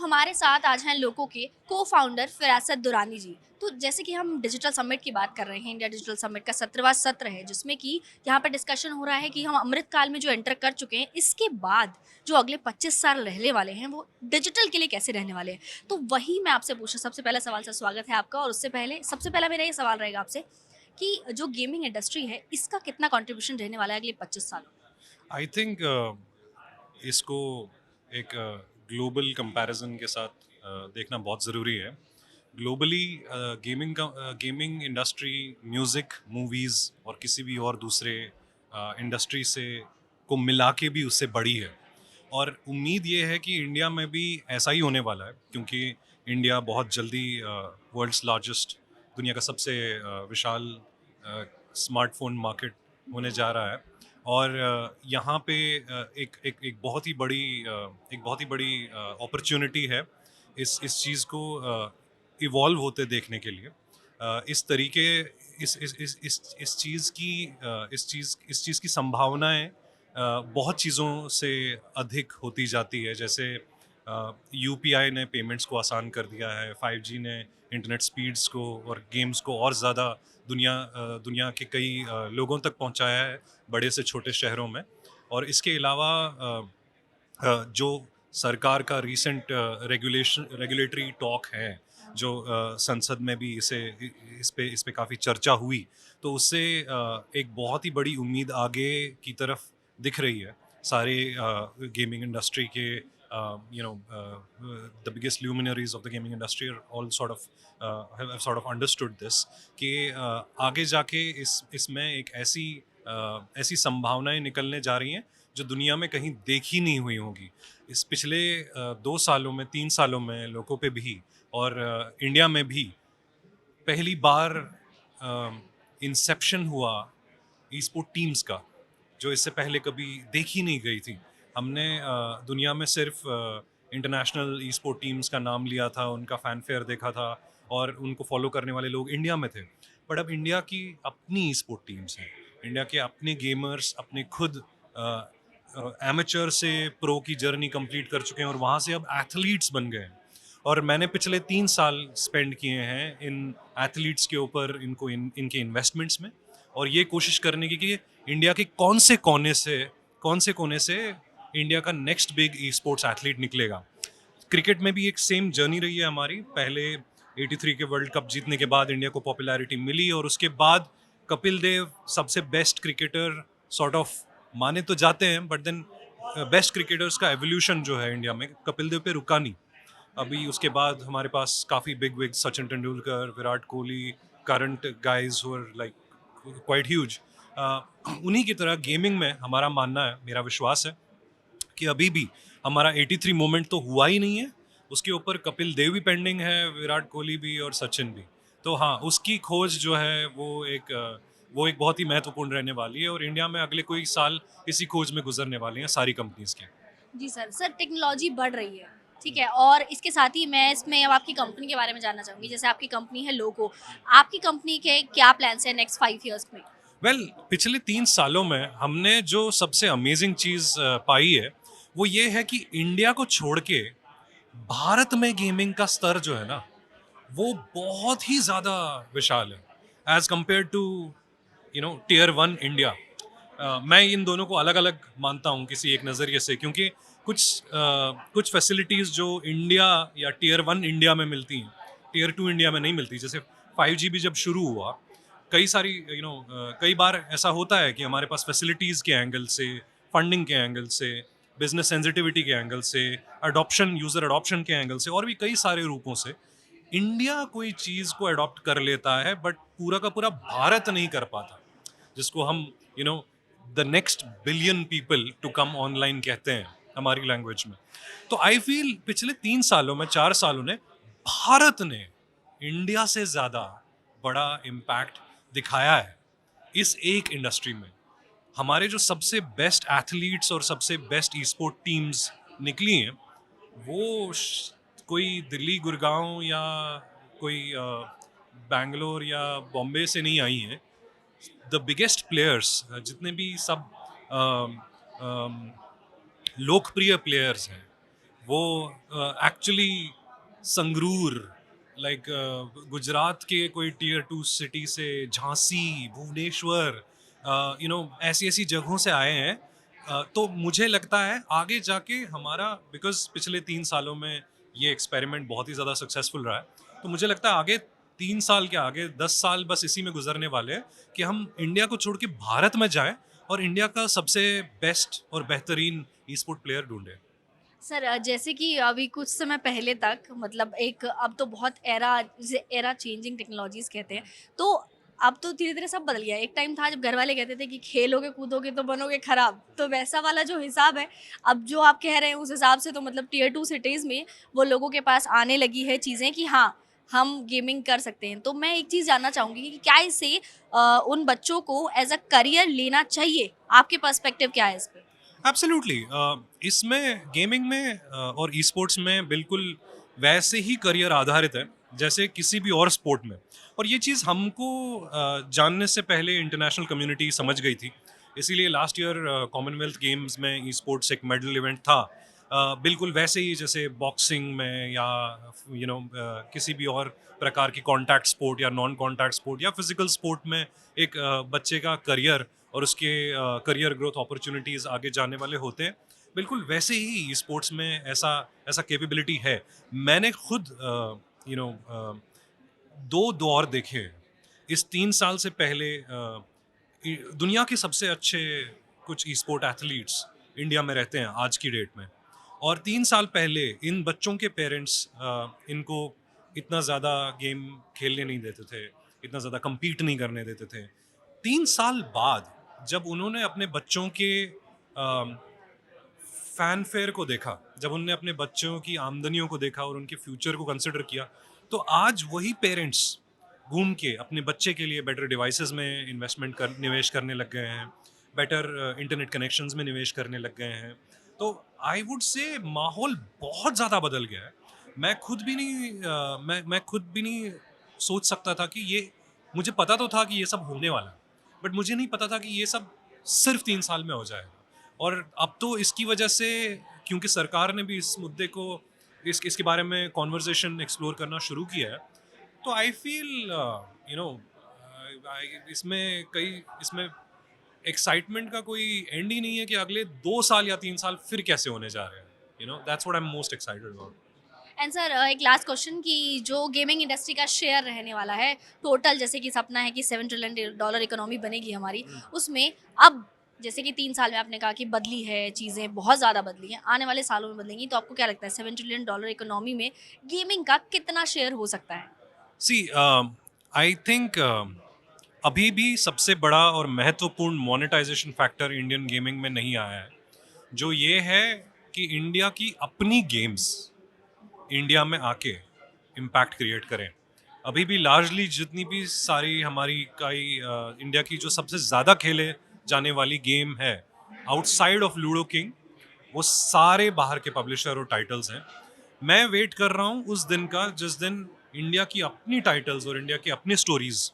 हमारे साथ आज हैं लोको के को-फाउंडर फिरासत दुरानी जी। तो जैसे कि हम डिजिटल समिट की बात कर रहे हैं, इंडिया डिजिटल समिट का 17वां सत्र है, जिसमें कि यहाँ पर डिस्कशन हो रहा है कि हम अमृत काल में जो एंटर कर चुके हैं, इसके बाद जो अगले 25 साल रहने वाले हैं, वो डिजिटल के लिए कैसे रहने वाले हैं। तो वही मैं आपसे पूछना, सबसे पहला सवाल से स्वागत है आपका, और उससे पहले सबसे पहला मेरा ये सवाल रहेगा आपसे कि जो गेमिंग इंडस्ट्री है, इसका कितना कंट्रीब्यूशन रहने वाला है अगले 25 सालों में? आई थिंक इसको एक ग्लोबल कंपैरिजन के साथ देखना बहुत ज़रूरी है। Globally gaming industry music, movies और किसी भी और दूसरे इंडस्ट्री से को मिला के भी उससे बड़ी है। और उम्मीद ये है कि इंडिया में भी ऐसा ही होने वाला है, क्योंकि इंडिया बहुत जल्दी वर्ल्ड्स लार्जेस्ट, दुनिया का सबसे विशाल स्मार्टफोन मार्केट होने जा रहा है। और यहाँ पे एक बहुत ही बड़ी अपॉर्चुनिटी है इस चीज़ को इवॉल्व होते देखने के लिए। इस तरीके इस चीज़ की इस चीज़ की संभावनाएं बहुत चीज़ों से अधिक होती जाती है। जैसे यूपीआई ने पेमेंट्स को आसान कर दिया है, 5G ने इंटरनेट स्पीड्स को और गेम्स को और ज़्यादा दुनिया के कई लोगों तक पहुंचाया है, बड़े से छोटे शहरों में। और इसके अलावा जो सरकार का रीसेंट रेगुलेटरी टॉक है, जो संसद में भी इस पे काफ़ी चर्चा हुई, तो उससे एक बहुत ही बड़ी उम्मीद आगे की तरफ दिख रही है। सारे गेमिंग इंडस्ट्री के the biggest luminaries of the gaming industry are all sort of have sort of understood this कि आगे जाके इसमें एक ऐसी संभावनाएं निकलने जा रही हैं जो दुनिया में कहीं देखी नहीं हुई होगी। इस पिछले 2 सालों में, 3 सालों में लोगों पे भी और इंडिया में भी पहली बार इंसेप्शन हुआ ई स्पोर्ट टीम्स का, जो इससे पहले कभी देखी नहीं गई थी। हमने दुनिया में सिर्फ इंटरनेशनल ई स्पोर्ट टीम्स का नाम लिया था, उनका फैनफेयर देखा था और उनको फॉलो करने वाले लोग इंडिया में थे। बट अब इंडिया की अपनी ई स्पोर्ट टीम्स हैं, इंडिया के अपने गेमर्स अपने खुद एमेचर से प्रो की जर्नी कंप्लीट कर चुके हैं और वहाँ से अब एथलीट्स बन गए हैं। और मैंने पिछले 3 साल स्पेंड किए हैं इन एथलीट्स के ऊपर, इनके इन्वेस्टमेंट्स में, और ये कोशिश करने की कि इंडिया के कौन से कोने से इंडिया का next big e sports athlete निकलेगा। क्रिकेट में भी एक सेम जर्नी रही है हमारी। पहले 83 के वर्ल्ड कप जीतने के बाद इंडिया को पॉपुलैरिटी मिली, और उसके बाद कपिल देव सबसे बेस्ट क्रिकेटर सॉर्ट ऑफ माने तो जाते हैं, बट देन बेस्ट क्रिकेटर्स का एवोल्यूशन जो है इंडिया में कपिल देव पे रुका नहीं। अभी उसके बाद हमारे पास काफ़ी big wig, Sachin Tendulkar, Virat Kohli, current guys who are like quite huge. उन्हीं की तरह गेमिंग में हमारा मानना है, मेरा विश्वास है कि अभी भी हमारा 83 मोमेंट तो हुआ ही नहीं है, उसके ऊपर कपिल देव भी पेंडिंग है, विराट कोहली भी और सचिन भी। तो हाँ, उसकी खोज जो है वो एक बहुत ही महत्वपूर्ण रहने वाली है, और इंडिया में अगले कोई साल इसी खोज में गुजरने वाली हैं सारी कंपनीज के। जी सर, टेक्नोलॉजी बढ़ रही है, ठीक है? और इसके साथ ही मैं इसमें अब आपकी कंपनी के बारे में जानना चाहूँगी। जैसे आपकी कंपनी है लोगो, आपकी कंपनी के क्या प्लान्स हैं नेक्स्ट 5 इयर्स में? पिछले 3 सालों में हमने जो सबसे अमेजिंग चीज़ पाई है, वो ये है कि इंडिया को छोड़ के भारत में गेमिंग का स्तर जो है ना, वो बहुत ही ज़्यादा विशाल है as compare to tier 1 India. मैं इन दोनों को अलग अलग मानता हूँ किसी एक नज़रिए से, क्योंकि कुछ फैसिलिटीज़ जो इंडिया या टियर 1 इंडिया में मिलती हैं, टियर 2 इंडिया में नहीं मिलती। जैसे 5G भी जब शुरू हुआ, कई बार ऐसा होता है कि हमारे पास फैसिलिटीज़ के एंगल से, फंडिंग के एंगल से, बिजनेस सेंसिटिविटी के एंगल से, यूज़र अडॉप्शन के एंगल से, और भी कई सारे रूपों से इंडिया कोई चीज़ को अडॉप्ट कर लेता है, बट पूरा का पूरा भारत नहीं कर पाता, जिसको हम you know the next billion people to come online कहते हैं हमारी लैंग्वेज में। तो आई फील पिछले 3 सालों में, 4 सालों ने भारत ने इंडिया से ज़्यादा बड़ा इम्पैक्ट दिखाया है इस एक इंडस्ट्री में। हमारे जो सबसे बेस्ट एथलीट्स और सबसे बेस्ट ई स्पोर्ट टीम्स निकली हैं, वो कोई दिल्ली, गुड़गांव या कोई बैंगलोर या बॉम्बे से नहीं आई हैं। द बिगेस्ट प्लेयर्स, जितने भी सब लोकप्रिय प्लेयर्स हैं, वो एक्चुअली संगरूर लाइक गुजरात के कोई टीयर 2 सिटी से, झांसी, भुवनेश्वर, ऐसी ऐसी जगहों से आए हैं। तो मुझे लगता है आगे जाके हमारा, बिकॉज पिछले 3 सालों में ये एक्सपेरिमेंट बहुत ही ज़्यादा सक्सेसफुल रहा है, तो मुझे लगता है आगे 3 साल के आगे 10 साल बस इसी में गुजरने वाले हैं कि हम इंडिया को छोड़ के भारत में जाएं और इंडिया का सबसे बेस्ट और बेहतरीन ई स्पोर्ट प्लेयर ढूंढें। सर जैसे कि अभी कुछ समय पहले तक मतलब एक अब तो बहुत एरा, जिसे एरा चेंजिंग टेक्नोलॉजीज कहते हैं, तो अब तो धीरे धीरे सब बदल गया है। एक टाइम था जब घर वाले कहते थे कि खेलोगे कूदोगे तो बनोगे खराब, तो वैसा वाला जो हिसाब है अब जो आप कह रहे हैं उस हिसाब से तो मतलब टीयर 2 सिटीज़ में वो लोगों के पास आने लगी है चीज़ें कि हाँ हम गेमिंग कर सकते हैं। तो मैं एक चीज़ जानना चाहूँगी कि क्या इससे उन बच्चों को एज अ करियर लेना चाहिए? आपके पर्सपेक्टिव क्या है इस पे? एब्सोल्युटली। इसमें गेमिंग में और ई स्पोर्ट्स में बिल्कुल वैसे ही करियर आधारित है जैसे किसी भी और स्पोर्ट में। और ये चीज़ हमको जानने से पहले इंटरनेशनल कम्युनिटी समझ गई थी। इसीलिए लास्ट ईयर कॉमनवेल्थ गेम्स में ई स्पोर्ट्स एक मेडल इवेंट था। बिल्कुल वैसे ही जैसे बॉक्सिंग में या किसी भी और प्रकार की कॉन्टैक्ट स्पोर्ट या नॉन कॉन्टैक्ट स्पोर्ट या फिजिकल स्पोर्ट में एक बच्चे का करियर और उसके करियर ग्रोथ अपॉर्चुनिटीज़ आगे जाने वाले होते हैं। बिल्कुल वैसे ही स्पोर्ट्स में ऐसा ऐसा कैपेबिलिटी है। मैंने खुद यू नो दो दौर देखे हैं। इस 3 साल से पहले दुनिया के सबसे अच्छे कुछ ई स्पोर्ट एथलीट्स इंडिया में रहते हैं आज की डेट में। और 3 साल पहले इन बच्चों के पेरेंट्स इनको इतना ज़्यादा गेम खेलने नहीं देते थे, इतना ज़्यादा compete नहीं करने देते थे। 3 साल बाद जब उन्होंने अपने बच्चों के फैनफेयर को देखा, जब उन्होंने अपने बच्चों की आमदनियों को देखा और उनके फ्यूचर को कंसिडर किया, तो आज वही पेरेंट्स घूम के अपने बच्चे के लिए बेटर डिवाइसेस में निवेश करने लग गए हैं, बेटर इंटरनेट कनेक्शंस में निवेश करने लग गए हैं। तो आई वुड से माहौल बहुत ज़्यादा बदल गया है। मैं खुद भी नहीं सोच सकता था कि ये, मुझे पता तो था कि ये सब होने वाला है, बट मुझे नहीं पता था कि ये सब सिर्फ 3 साल में हो जाएगा। और अब तो इसकी वजह से, क्योंकि सरकार ने भी इस मुद्दे को इसके बारे में कॉन्वर्जेशन एक्सप्लोर करना शुरू किया है, तो आई फील इसमें एक्साइटमेंट का कोई एंड ही नहीं है कि अगले 2 साल या 3 साल फिर कैसे होने जा रहे हैं। That's what I am most excited about. And sir एक लास्ट क्वेश्चन कि जो गेमिंग इंडस्ट्री का शेयर रहने वाला है टोटल, जैसे कि सपना है कि $7 ट्रिलियन इकोनॉमी बनेगी हमारी, उसमें अब जैसे कि 3 साल में आपने कहा कि बदली है चीज़ें, बहुत ज़्यादा बदली हैं, आने वाले सालों में बदलेंगी, तो आपको क्या लगता है $7 ट्रिलियन इकोनॉमी में गेमिंग का कितना शेयर हो सकता है? सी आई थिंक अभी भी सबसे बड़ा और महत्वपूर्ण मोनेटाइजेशन फैक्टर इंडियन गेमिंग में नहीं आया है, जो ये है कि इंडिया की अपनी गेम्स इंडिया में आके इम्पैक्ट क्रिएट करें। अभी भी लार्जली जितनी भी सारी हमारी इंडिया की जो सबसे ज़्यादा खेले जाने वाली गेम है आउटसाइड ऑफ लूडो किंग, वो सारे बाहर के पब्लिशर और टाइटल्स हैं। मैं वेट कर रहा हूँ उस दिन का जिस दिन इंडिया की अपनी टाइटल्स और इंडिया की अपनी स्टोरीज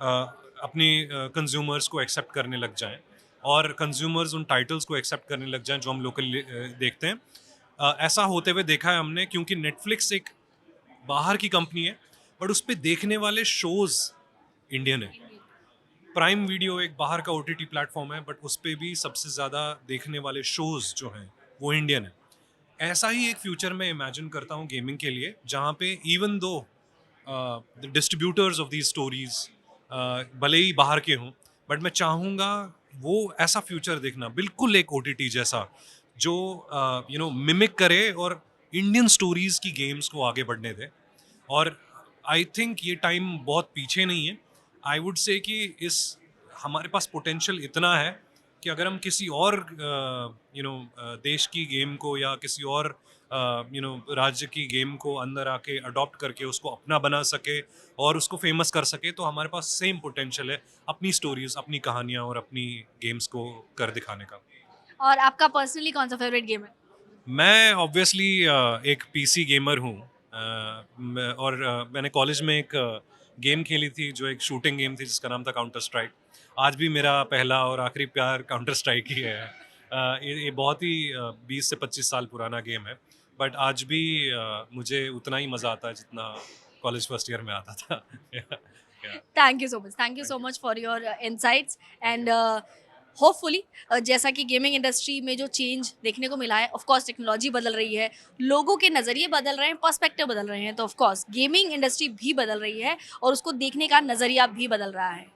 अपने कंज्यूमर्स को एक्सेप्ट करने लग जाएं और कंज्यूमर्स उन टाइटल्स को एक्सेप्ट करने लग जाएं जो हम लोकल देखते हैं। ऐसा होते हुए देखा है हमने, क्योंकि नेटफ्लिक्स एक बाहर की कंपनी है बट उस पर देखने वाले शोज इंडियन है। प्राइम वीडियो एक बाहर का ओटीटी प्लेटफॉर्म है बट उस पर भी सबसे ज़्यादा देखने वाले शोज जो हैं वो इंडियन है। ऐसा ही एक फ्यूचर में इमेजिन करता हूँ गेमिंग के लिए, जहाँ पे even though the distributors of the stories भले ही बाहर के हों, बट मैं चाहूँगा वो ऐसा फ्यूचर देखना, बिल्कुल एक ओटीटी जैसा, जो मिमिक करे और इंडियन स्टोरीज की गेम्स को आगे बढ़ने दे। और आई थिंक ये टाइम बहुत पीछे नहीं है। आई वुड से कि इस हमारे पास पोटेंशियल इतना है कि अगर हम किसी और देश की गेम को या किसी और राज्य की गेम को अंदर आके अडॉप्ट करके उसको अपना बना सके और उसको फेमस कर सके, तो हमारे पास सेम पोटेंशियल है अपनी स्टोरीज, अपनी कहानियाँ और अपनी गेम्स को कर दिखाने का। और आपका पर्सनली कौन सा फेवरेट गेम है? मैं ऑब्वियसली एक पीसी गेमर हूँ। और मैंने कॉलेज में एक गेम खेली थी जो एक शूटिंग गेम थी जिसका नाम था काउंटर स्ट्राइक। आज भी मेरा पहला और आखिरी प्यार काउंटर स्ट्राइक ही है। ये बहुत ही 20 से 25 साल पुराना गेम है, बट आज भी मुझे उतना ही मज़ा आता है जितना कॉलेज फर्स्ट ईयर में आता था. Yeah, yeah. Thank you so much, thank you so much for your insights and hopefully जैसा कि गेमिंग इंडस्ट्री में जो चेंज देखने को मिला है, ऑफ कोर्स टेक्नोलॉजी बदल रही है, लोगों के नज़रिए बदल रहे हैं, पर्सपेक्टिव बदल रहे हैं, तो ऑफ कोर्स गेमिंग इंडस्ट्री भी बदल रही है और उसको देखने का नज़रिया भी बदल रहा है.